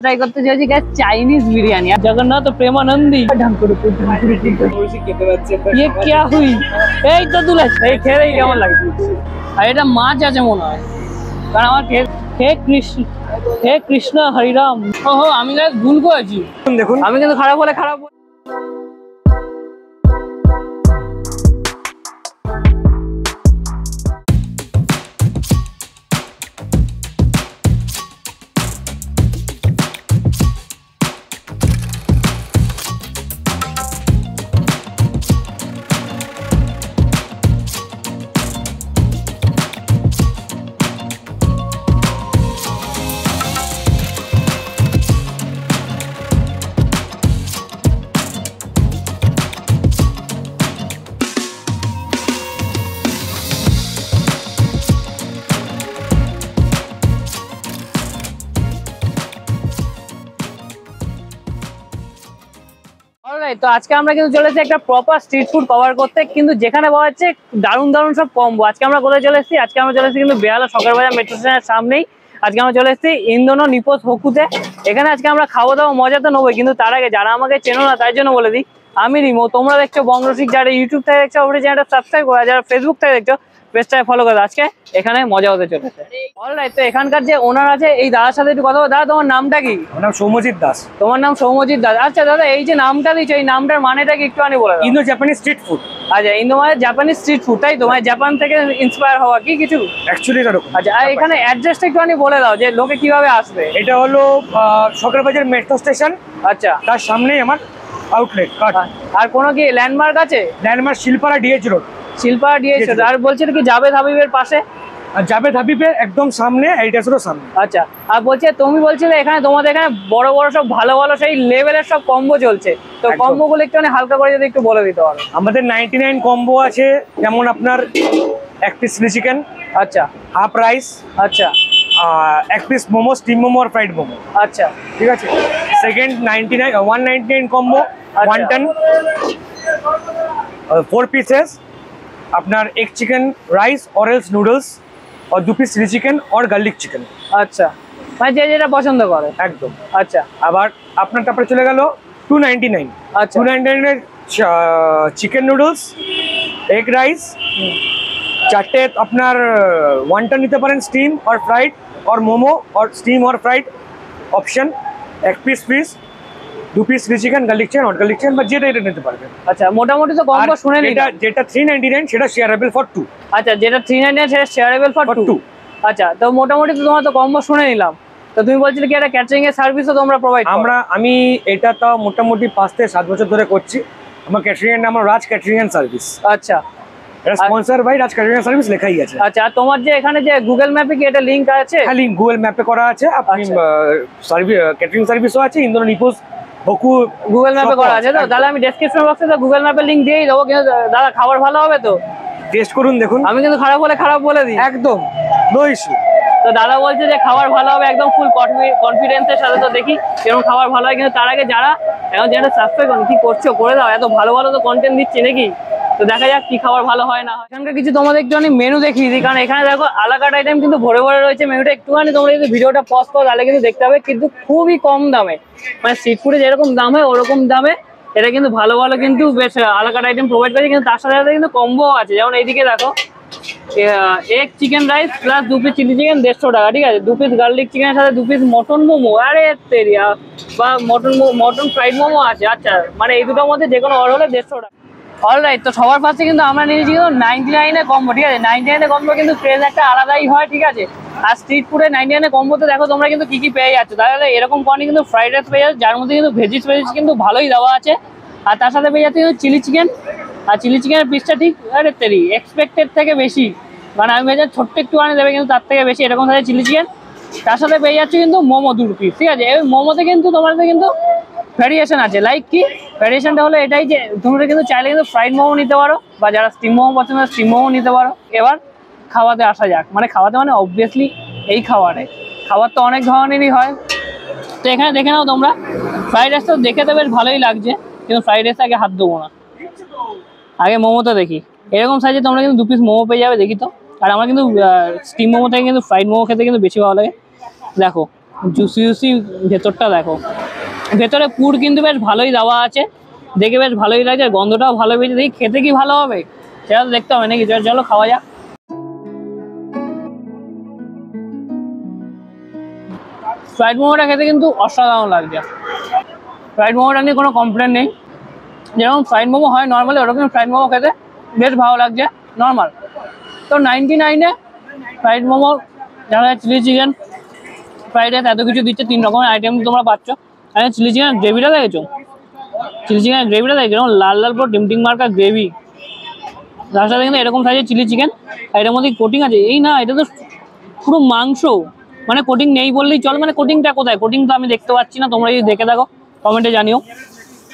Try करते চাইছি guys Chinese biryani Jagannath প্রেমানন্দী ये क्या हुई এই তো দুলাই এই খেয়ে কেমন লাগছে আর এটা মাছ আছে মনে হয় কারণ আমার হে কৃষ্ণ হরিরাম ওহো আমি গাইস ভুল করেছি দেখুন আমি কিন্তু খারাপ বলে খারাপ তো আজকে আমরা কিন্তু চলেছি একটা প্রপার স্ট্রিট ফুড কভার করতে কিন্তু যেখানে পাওয়া যাচ্ছে দারুণ দারুণ সব কম্বো। আজকে আমরা কোথায় চলে এসেছি? আজকে আমরা চলে এসেছি কিন্তু বেহালা সরকার বাজার মেট্রো স্টেশনের সামনেই। আজকে আমরা চলে এসেছি ইন্দোনো নিপোস হকুতে। এখানে আজকে আমরা খাওয়া দাওয়া মজা তো নেবই, কিন্তু তার আগে যারা আমাকে চেনো না তার জন্য বলে দিই, আমি রিমো। তোমরা দেখছো বঙ্গরসিক, যারা ইউটিউব থেকে দেখছো অবশ্যই চ্যানেলটা সাবস্ক্রাইব করে, যারা ফেসবুক থেকে দেখছো পেজটাকে ফলো করে। আজকে এখানে মজা হতে চলেছে। অলরাইট, তো এখানকার যে ওনার আছে এই দাদার সাথে একটু কথা বল। দাদা তোমার নামটা কি? আমার নাম সৌম্যজিৎ দাস। তোমার নাম সৌম্যজিৎ দাস। আচ্ছা দাদা, এই যে নামটা দিচ্ছ এই নামটার মানেটা কি একটু বলে দাও। ইন্দো জাপানি স্ট্রিট ফুড। আচ্ছা, ইন্দো মানে জাপানি স্ট্রিট ফুড, তাই তো? মানে জাপান থেকে ইন্সপায়ার হওয়া কি কিছু? অ্যাকচুয়ালি এরকম। আচ্ছা, আর এখানে অ্যাড্রেসটা একটু বলে দাও যে লোকে কিভাবে আসবে। এটা হলো সরকারবাজার মেট্রো স্টেশন। আচ্ছা, তার সামনেই আমার আউটলেট। আর কোনো কি ল্যান্ডমার্ক আছে? Landmark Shilpara DH road. Shilpara DH road. আর বলছেন কি জাভেদ হাবিবের পাশে? জাভেদ হাবিবের একদম সামনে, এইটার সামনে। আচ্ছা, আর বলছে তুমি বলছিলে এখানে তোমাদের এখানে বড় বড় সব ভালো ভালো সেই লেভেলের সব কম্বো চলছে, তো কম্বো গুলো একটু হালকা করে যদি একটু বলে দিতে পারো। আমাদের 99 কম্বো আছে, যেমন আপনার এক পিস চিলি চিকেন, আচ্ছা, হাফ রাইস, আচ্ছা, এক পিস মোমো, স্টিম মোমো আর ফ্রাইড মোমো। আচ্ছা, ঠিক আছে। সেকেন্ড 199 কম্বো, ওয়ান্টন 4 পিসেস, আপনার এক চিকেন রাইস और एल्स নুডলস और 2 পিস চিলি চিকেন और গার্লিক চিকেন। আচ্ছা, মানে যে যেটা পছন্দ করে একদম। আচ্ছা, আবার আপনার তারপরে চলে গেল 299। আচ্ছা, 299 এর চিকেন নুডলস, এগ রাইস, চারটে আপনার ওয়ান্টন নিতে পারেন, স্টিম और फ्राइड और मोमो और स्टीम और फ्राइड অপশন, এক piece fish, 2 piece chilli chicken, garlic chicken, hot garlic chicken, বা যেটা এটা নিতে পারবেন। আচ্ছা, মোটামুটি তো কম্বো শুনে নিলাম। যেটা 399 সেটা শেয়ারেবল ফর 2। আচ্ছা, যেটা 399 সেটা শেয়ারেবল ফর 2। আচ্ছা, তো মোটামুটি তো তোমার তো কম্বো শুনে নিলাম। তো তুমি বলছিলে কি একটা ক্যাটারিং এর সার্ভিসও তোমরা প্রোভাইড করো? আমি এটা তো মোটামুটি 5 থেকে 7 বছর ধরে করছি। আমার ক্যাটারিং এর নাম রাজ ক্যাটারিং এন্ড সার্ভিস। আচ্ছা, এটা sponsor by Raj catering and service লেখাই আছে। আচ্ছা, আর তোমার যে এখানে যে গুগল ম্যাপে কি এটা লিংক আছে? হ্যাঁ, লিংক গুগল ম্যাপে করা আছে। আপনি সার্ভিস ক্যাটারিং সার্ভিসও আছে, ইন্দোনো নিপোস হকু গুগল ম্যাপে করা আছে তো? তাহলে আমি ডেসক্রিপশন বক্সে তো গুগল ম্যাপের লিংক দিয়েই দেবো। কিন্তু দাদা খাবার ভালো হবে তো? টেস্ট করুন, দেখুন। আমি কিন্তু খারাপ হলে খারাপ বলে দিই, একদম নো ইস্যু। তো দাদা বলছে যে খাবার ভালো হবে, একদম ফুল কনফিডেন্সের সাথে। তো দেখি কেরকম খাবার ভালো হয়। কিন্তু তার আগে যারা এখন যেটা সাবস্ক্রাইব করো, কি করছো করে দাও, এত ভালো ভালো তো কন্টেন্ট দিচ্ছি নাকি। তো দেখা যাক কি খাবার ভালো হয় না হয়। এখানকার কিছু তোমাদের একটুখানি মেনু দেখিয়ে দিই, কারণ এখানে দেখো আলাকাট আইটেম কিন্তু ভরে ভরে রয়েছে। মেনুটা একটুখানি তোমরা যদি ভিডিওটা পজ করো তাহলে কিন্তু দেখতে হবে, কিন্তু খুবই কম দামে, মানে স্ট্রিট ফুডে যেরকম দাম হয় ওরকম দামে এটা কিন্তু ভালো ভালো কিন্তু বেশ আলাকাট আইটেম প্রোভাইড করে। কিন্তু তার সাথে সাথে কিন্তু কম্বো আছে, যেমন এইদিকে দেখো এক chicken rice plus 2 piece chilli chicken 150 টাকা। ঠিক আছে, 2 পিস গার্লিক চিকেনের সাথে 2 পিস মটন মোমো, আরে তেরিয়া, বা মটন ফ্রাইড মোমো আছে। আচ্ছা, মানে এই দুটোর মধ্যে যে কোনো অর্ডার হলে 150 টাকা। অলরাইট, তো সবার ফার্স্টে কিন্তু আমরা নিয়েছি কিন্তু 99 এ কম্বো। ঠিক আছে, 99 এ কম্বো কিন্তু ক্রেজ একটা আলাদাই হয়। ঠিক আছে, আর স্ট্রিট ফুডে 99 এ কম্বোতে দেখো তোমরা কিন্তু কি কি পেয়ে যাচ্ছ। তাহলে এরকম কোয়ান্টি কিন্তু ফ্রাইড রাইস পেয়ে যাচ্ছে, যার মধ্যে কিন্তু ভেজিস কিন্তু ভালোই দেওয়া আছে। আর তার সাথে পেয়ে যাচ্ছে কিন্তু চিলি চিকেন, আর চিলি চিকেনের পিসটা ঠিক আরে তেরি এক্সপেক্টেড থেকে বেশি, মানে আমি ভেজে ছোট্ট একটু দেবে কিন্তু তার থেকে বেশি এরকম থাকে চিলি চিকেন। তার সাথে পেয়ে যাচ্ছে কিন্তু মোমো 2 পিস। ঠিক আছে, এই মোমোতে কিন্তু তোমাদের কিন্তু ভ্যারিয়েশন আছে। লাইক কি ভ্যারিয়েশনটা হলো এটাই যে তোমরা কিন্তু চাইলে কিন্তু ফ্রাইড মোমো নিতে পারো, বা যারা স্টিম মোমো পছন্দ স্টিম মোমো নিতে পারো। এবার খাওয়াতে আসা যাক, মানে খাওয়াতে মানে অবভিয়াসলি এই খাবার তো অনেক ধরনেরই হয়। তো এখানে দেখে নাও তোমরা, ফ্রাইড রাইসটা দেখে তো বেশ ভালোই লাগছে, কিন্তু ফ্রাইড রাইসটা আগে হাত দেবো না, আগে মোমোটা দেখি। এরকম সাইজে তোমরা কিন্তু 2 পিস মোমো পেয়ে যাবে, দেখি তো। আর আমার কিন্তু স্টিম মোমো থেকে কিন্তু ফ্রাইড মোমো খেতে কিন্তু বেশি ভালো লাগে। দেখো জুসি জুসি ভেতরটা দেখো, ভেতরে পুর কিন্তু বেশ ভালোই দেওয়া আছে, দেখে বেশ ভালোই লাগছে, গন্ধটাও ভালো বেরিয়েছে। দেখি খেতে কি ভালো হবে সেটা তো দেখতে হবে নাকি, চলো খাওয়া যাক। ফ্রাইড মোমোটা খেতে কিন্তু অসাধারণ লাগছে, ফ্রাইড মোমোটা নিয়ে কোনো কমপ্লেন নেই। যেরকম ফ্রাইড মোমো হয় নর্মালি, ওরকম ফ্রাইড মোমো খেতে বেশ ভালো লাগছে নর্মাল। তো 99-এ ফ্রাইড মোমো, যারা চিলি চিকেন, ফ্রাইড রাইস এত কিছু দিচ্ছে, 3 রকমের আইটেম তোমরা পাচ্ছ। আর চিলি চিকেন গ্রেভিটা দেখেছো, চিলি চিকেনের গ্রেভিটা দেখো এরকম লাল লাল পুরো টিমটিম মার্কা গ্রেভি, তার সাথে কিন্তু এরকম সাইজের চিলি চিকেন, আর এটার মধ্যে কোটিং আছে। এই না, এটা তো পুরো মাংস, মানে কোটিং নেই বললেই চল। মানে কোটিংটা কোথায়, কোটিং তো আমি দেখতে পাচ্ছি না, তোমরা যদি দেখে থাকো কমেন্টে জানিও।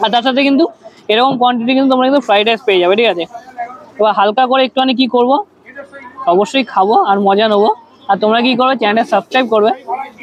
আর তার সাথে কিন্তু এরকম কোয়ান্টিটি কিন্তু তোমরা কিন্তু ফ্রাইড রাইস পেয়ে যাবে, ঠিক আছে। এবার হালকা করে একটুখানি কি করব, অবশ্যই খাবো আর মজা নেবো। আর তোমরা কি করবে, চ্যানেলটা সাবস্ক্রাইব করবে।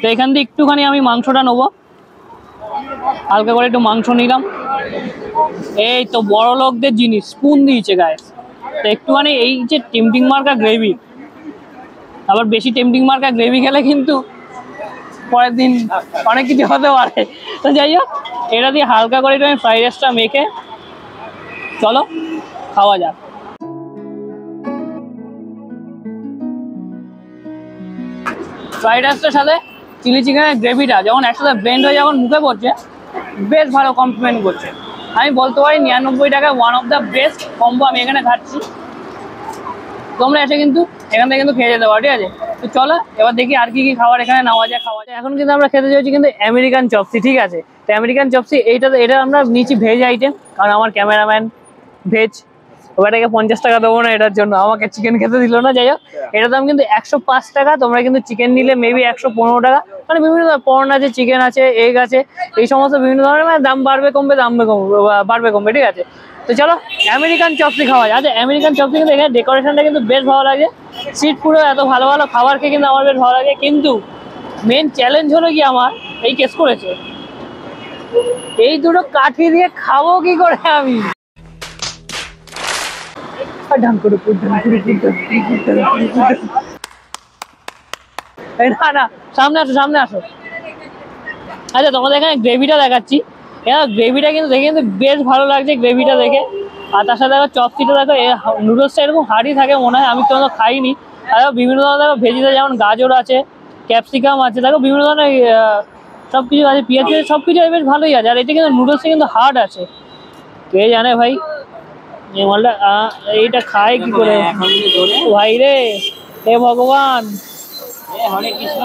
তো এখান থেকে একটুখানি আমি মাংসটা নেবো, হালকা করে একটু মাংস নিলাম। এই তো বড় লোকদের জিনিস, স্পুন দিয়েছে গায়ে। তো একটুখানি এই যে টেম্পটিং মার্কা গ্রেভি, আবার বেশি টেম্পটিং মার্কা গ্রেভি খেলে কিন্তু পরের দিন অনেক কিছু হতে পারে। তো যাই হোক, এটা দিয়ে হালকা করে একটু আমি ফ্রাইড রাইসটা মেখে চলো খাওয়া যাক। ফ্রাইড রাইসটার সাথে চিলি চিকেনের গ্রেভিটা যখন একসাথে ব্লেন্ড হয়ে যখন মুখে পড়ছে, বেশ ভালো কমপ্লিমেন্ট করছে। আমি বলতে পারি 99 টাকায় one of the best combo আমি এখানে খাচ্ছি। তোমরা এসে কিন্তু এখান থেকে কিন্তু খেয়ে যেতে পারো, ঠিক আছে। তো চলো এবার দেখি আর কি কি খাবার এখানে নেওয়া যায়। এখন কিন্তু আমরা খেতে চাইছি কিন্তু আমেরিকান চপসি, ঠিক আছে। তো আমেরিকান চপসি এটা আমরা নিচ্ছি ভেজ আইটেম, কারণ আমার ক্যামেরাম্যান ভেজ, ওটাকে 50 টাকা দেবো না এটার জন্য, আমাকে চিকেন খেতে দিল না। যাই হোক, এটার দাম কিন্তু 105 টাকা। তোমরা কিন্তু চিকেন নিলে মেবি 115 টাকা, মানে বিভিন্ন পর্ন আছে, চিকেন আছে, এগ আছে, এই সমস্ত বিভিন্ন ধরনের, মানে দাম বাড়বে কমবে, বাড়বে কমবে, ঠিক আছে। তো চলো আমেরিকান চপসি খাওয়া যায়। আচ্ছা, আমেরিকান চপসি কিন্তু এখানে ডেকোরেশনটা কিন্তু বেশ ভালো লাগে, সিট পুরো এত ভালো ভালো খাবার খেয়ে কিন্তু আমার বেশ ভালো লাগে। কিন্তু মেন চ্যালেঞ্জ হলো কি, আমার এই কেস করেছে, এই দুটো কাঠি দিয়ে খাবো কি করে আমি। না না, সামনে আসো, সামনে আসো। আচ্ছা, তোমাদের এখানে গ্রেভিটা দেখাচ্ছি। এবার গ্রেভিটা কিন্তু দেখে কিন্তু বেশ ভালো লাগছে, গ্রেভিটা দেখে। আর তার সাথে দেখো চপসিটা দেখো, নুডলসটা এরকম হার্ডই থাকে মনে হয়, আমি তো খাইনি। আর বিভিন্ন ধরনের দেখো ভেজিতে, যেমন গাজর আছে, ক্যাপসিকাম আছে, দেখো বিভিন্ন ধরনের সব কিছু আছে, পেঁয়াজ আছে, সব কিছু বেশ ভালোই আছে। আর এটা কিন্তু নুডলসটা কিন্তু হার্ড আছে, কে জানে ভাই এই মালটা এইটা খায় কি করে ভাই রে। হে ভগবান, হরে কৃষ্ণ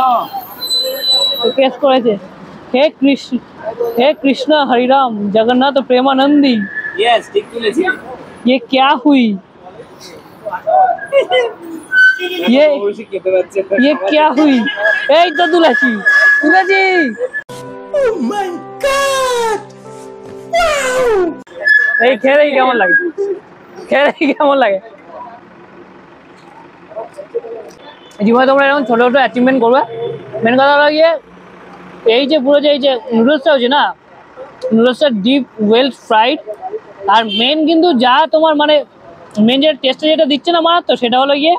কেস করেছে। হে কৃষ্ণ হরিরাম জগন্নাথ প্রেমানন্দী। यस, ठीक তুলেছি। ये क्या हुई, ये क्या हुई। এই তো তুলেছি। Oh my god, এই খেয়ে কেমন লাগে, কেমন লাগে। জীবনে তোমরা এরকম ছোটো ছোটো অ্যাচিভমেন্ট করবে। মেন কথা হলো গিয়ে এই যে পুরো যে এই যে নুডলসটা হচ্ছে না, নুডলসটা ডিপ ওয়েল ফ্রাইড। আর মেন কিন্তু যা তোমার মানে মেন যে টেস্টটা যেটা দিচ্ছে না মারাত্মক, সেটা হলো গিয়ে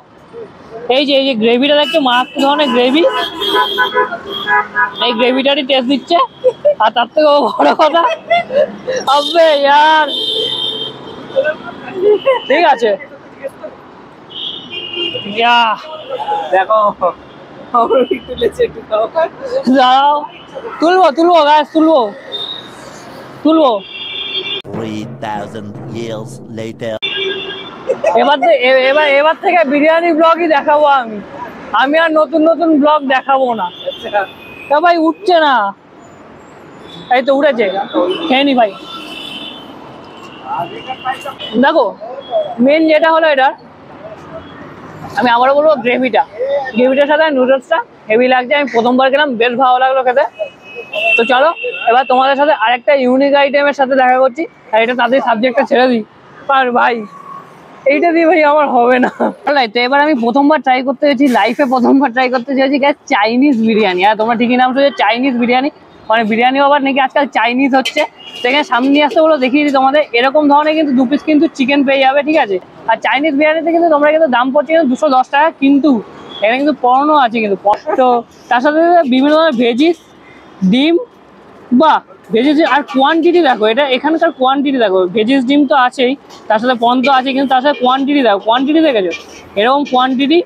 এই যে গ্রেভিটা দেখছো, মারাত্মক ধরনের গ্রেভি, এই গ্রেভিটারই টেস্ট দিচ্ছে। আর তার থেকেও বড় কথা, আবে ইয়ার, ঠিক আছে দেখো দাঁড়াও, তুলবো গাছ, তুলবো 3000 years later. এবার থেকে বিরিয়ানি ব্লগই দেখাবো আমি আর নতুন নতুন ব্লগ দেখাবো না। তা ভাই উঠছে না, এই তো উঠেছে, খেয়ে নি ভাই। দেখো মেন যেটা হলো, এটা আমি আবারও বলবো, গ্রেভিটার সাথে নুডলসটা হেভি লাগছে। আমি প্রথমবার খেলাম, বেশ ভালো লাগলো খেতে। তো চলো এবার তোমাদের সাথে আরেকটা ইউনিক আইটেমের সাথে দেখা করছি। আর এটা তাদের সাবজেক্টটা ছেড়ে দিই, আর ভাই এইটা দিয়ে ভাই আমার হবে না। তো এবার আমি প্রথমবার ট্রাই করতে চেয়েছি, লাইফে প্রথমবার ট্রাই করতে চেয়েছি চাইনিজ বিরিয়ানি। আর তোমরা ঠিকই নাম শুনছো, চাইনিজ বিরিয়ানি, মানে বিরিয়ানি আবার নাকি আজকাল চাইনিজ হচ্ছে। সেখানে সামনে নিয়ে আসতে বলো, দেখিয়ে দিই তোমাদের। এরকম ধরনের কিন্তু 2 পিস কিন্তু চিকেন পেয়ে যাবে, ঠিক আছে। আর চাইনিজ বিরিয়ানিতে কিন্তু তোমরা কিন্তু দাম পড়ছে কিন্তু 210 টাকা, কিন্তু এখানে কিন্তু পর্নও আছে কিন্তু। তো তার সাথে বিভিন্ন ধরনের ভেজিস, ডিম, বা ভেজিস আর কোয়ান্টিটি দেখো, এটা এখানকার কোয়ান্টিটি দেখো, ভেজিস ডিম তো আছেই, তার সাথে পর্ন তো আছে, কিন্তু তার সাথে কোয়ান্টিটি দেখো, কোয়ান্টিটি দেখেছো এরকম কোয়ান্টিটি,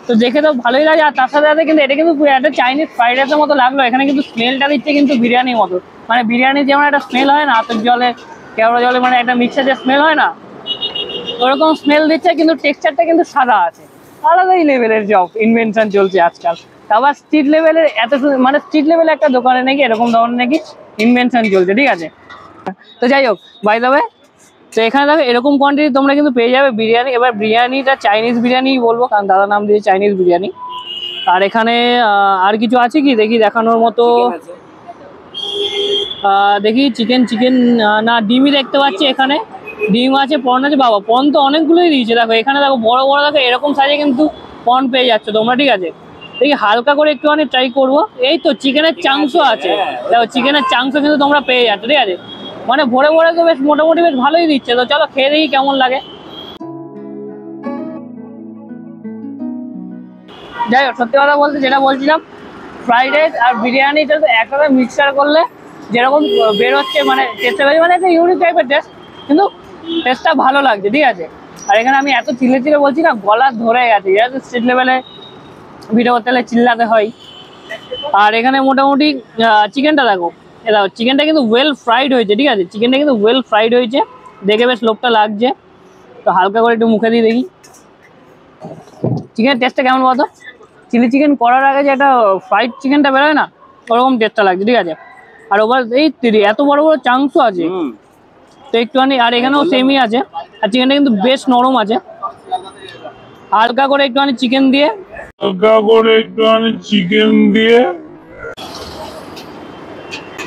তো দেখে তো ভালোই লাগে। আর তার সাথে সাথে কিন্তু এটা কিন্তু একটা চাইনিজ ফ্রাইড রাইসের মতো লাগলো, এখানে কিন্তু স্মেলটা দিচ্ছে কিন্তু বিরিয়ানির মতো, মানে বিরিয়ানির যেমন একটা স্মেল হয় না আতপ জলে কেওড়া জলে, মানে একটা মিক্সার যে স্মেল হয় না, ওরকম স্মেল দিচ্ছে, কিন্তু টেক্সচারটা কিন্তু সাদা আছে। আলাদাই লেভেলের জব ইনভেনশন চলছে আজকাল। আবার স্ট্রিট লেভেলের মানে স্ট্রিট লেভেলে একটা দোকানে নাকি এরকম ধরনের নাকি ইনভেনশন চলছে, ঠিক আছে। তো যাই হোক, বাই দ্য ওয়ে, তো এখানে দেখো এরকম কোয়ান্টিটি তোমরা কিন্তু পেয়ে যাবে বিরিয়ানি। এবার বিরিয়ানিটা চাইনিজ বিরিয়ানি বলবো, কারণ দাদা নাম দিয়েছে চাইনিজ বিরিয়ানি। আর এখানে আর কিছু আছে কি দেখি দেখানোর মতো, দেখি চিকেন না, ডিমই দেখতে পাচ্ছি এখানে, ডিম আছে, পর্ন আছে। বাবা পর্ন তো অনেকগুলোই দিয়েছে, দেখো এখানে দেখো বড় বড়, দেখো এরকম সাইজে কিন্তু পর্ন পেয়ে যাচ্ছে তোমরা, ঠিক আছে। দেখি হালকা করে একটুখানি ট্রাই করবো। এই তো চিকেনের চাংসও আছে, দেখো চিকেনের চাংসও কিন্তু তোমরা পেয়ে যাচ্ছ, ঠিক আছে। মানে ভরে ভরে তো বেশ মোটামুটি বেশ ভালোই দিচ্ছে। তো চলো খেয়ে দেখি কেমন লাগে। যাই হোক, সত্যি কথা বলতে যেটা বলছিলাম, ফ্রাইড রাইস আর বিরিয়ানিটা তো একসাথে মিক্সচার করলে যেরকম বেরোচ্ছে, মানে টেস্টটা বেরোচ্ছে, মানে একটা ইউনিক টাইপের টেস্ট, কিন্তু টেস্টটা ভালো লাগছে, ঠিক আছে। আর এখানে আমি এত চিল্লে চিল্লে বলছি না, গলা ধরে গেছে, যেহেতু স্ট্রিট লেভেলে ভিডিও করতে হলে চিল্লাতে হয়। আর এখানে মোটামুটি চিকেনটা দেখো, দেখো চিকেনটা কিন্তু ওয়েল ফ্রাইড হয়েছে, ঠিক আছে, চিকেনটা কিন্তু ওয়েল ফ্রাইড হয়েছে, দেখে বেশ লোভটা লাগছে। তো হালকা করে একটু মুখে দিয়ে দেখি চিকেনের টেস্টটা কেমন বলতো। চিলি চিকেন করার আগে যে একটা ফ্রাইড চিকেনটা বেরোয় না, ওরকম টেস্টটা লাগছে, ঠিক আছে। আর ওভার এই এত বড় বড় চাংসও আছে, তো একটুখানি, আর এখানেও সেমই আছে। আর চিকেনটা কিন্তু বেশ নরম আছে। হালকা করে একটুখানি চিকেন দিয়ে,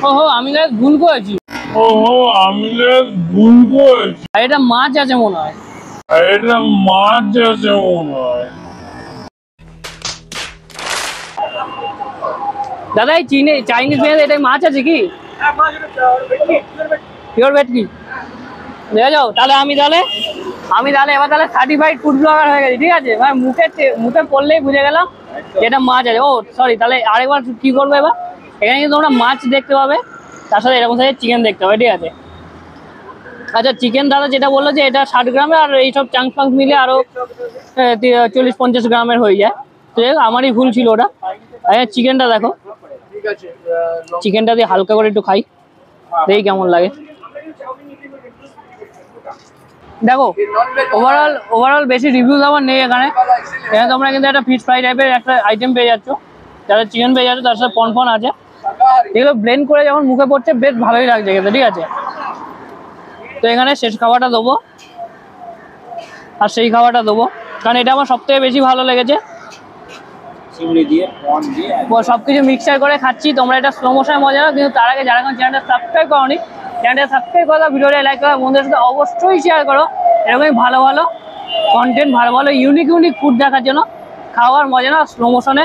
ওহো আমি ভুল করেছি, আর এটা মাছ আছে মনে হয়, দাদা এই চাইনিজ বিরিয়ানি এটাই মাছ আছে কি? পিওর ভেটকি দেখে যাও। তাহলে আমি তাহলে এবার তাহলে সার্টিফাইড ফুড ব্লগার হয়ে গেছি, ঠিক আছে। মানে মুখে পড়লেই বুঝে গেলাম যেটা মাছ আছে। ও সরি, তাহলে আরেকবার কি করবো এবার, এখানে কিন্তু তোমরা মাছ দেখতে পাবে, তার সাথে এরকম সাইজের চিকেন দেখতে পাবে, ঠিক আছে। আচ্ছা চিকেন দাদা যেটা বললো যে এটা 60 গ্রামের, আর এইসব চাংস ফাংস মিলে আরো 40-50 গ্রামের হয়ে যায়। তো আমারই ভুল ছিল ওটা। আচ্ছা চিকেনটা দেখো, চিকেনটা দিয়ে হালকা করে একটু খাই, দেখি কেমন লাগে। দেখো ওভারঅল বেশি রিভিউ দেওয়ার নেই এখানে তোমরা কিন্তু একটা ফিশ ফ্রাই টাইপের একটা আইটেম পেয়ে যাচ্ছ, যারা চিকেন পেয়ে যাচ্ছ, তার সাথে পন আছে, এগুলো ব্লেন্ড করে যখন মুখে পড়ছে বেশ ভালোই লাগছে খেতে, ঠিক আছে। তো এখানে শেষ খাওয়াটা দেবো, আর সেই খাওয়াটা দেবো, কারণ এটা আমার সবথেকে বেশি ভালো লেগেছে। সবকিছু মিক্সচার করে খাচ্ছি, তোমরা এটা স্লো মোশনে মজা নাও। কিন্তু তার আগে যারা এখন চ্যানেলটা সাবস্ক্রাইব করোনি, চ্যানেলটা সাবস্ক্রাইব করো, ভিডিওটা লাইক করো, বন্ধুদের সাথে অবশ্যই শেয়ার করো। এরকমই ভালো ভালো কন্টেন্ট, ভালো ভালো ইউনিক ফুড দেখার জন্য। খাওয়ার মজা নাও, স্লো মোশনে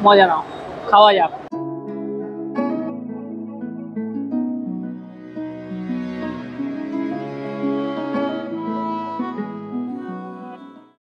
মজা নাও, খাওয়া যাক।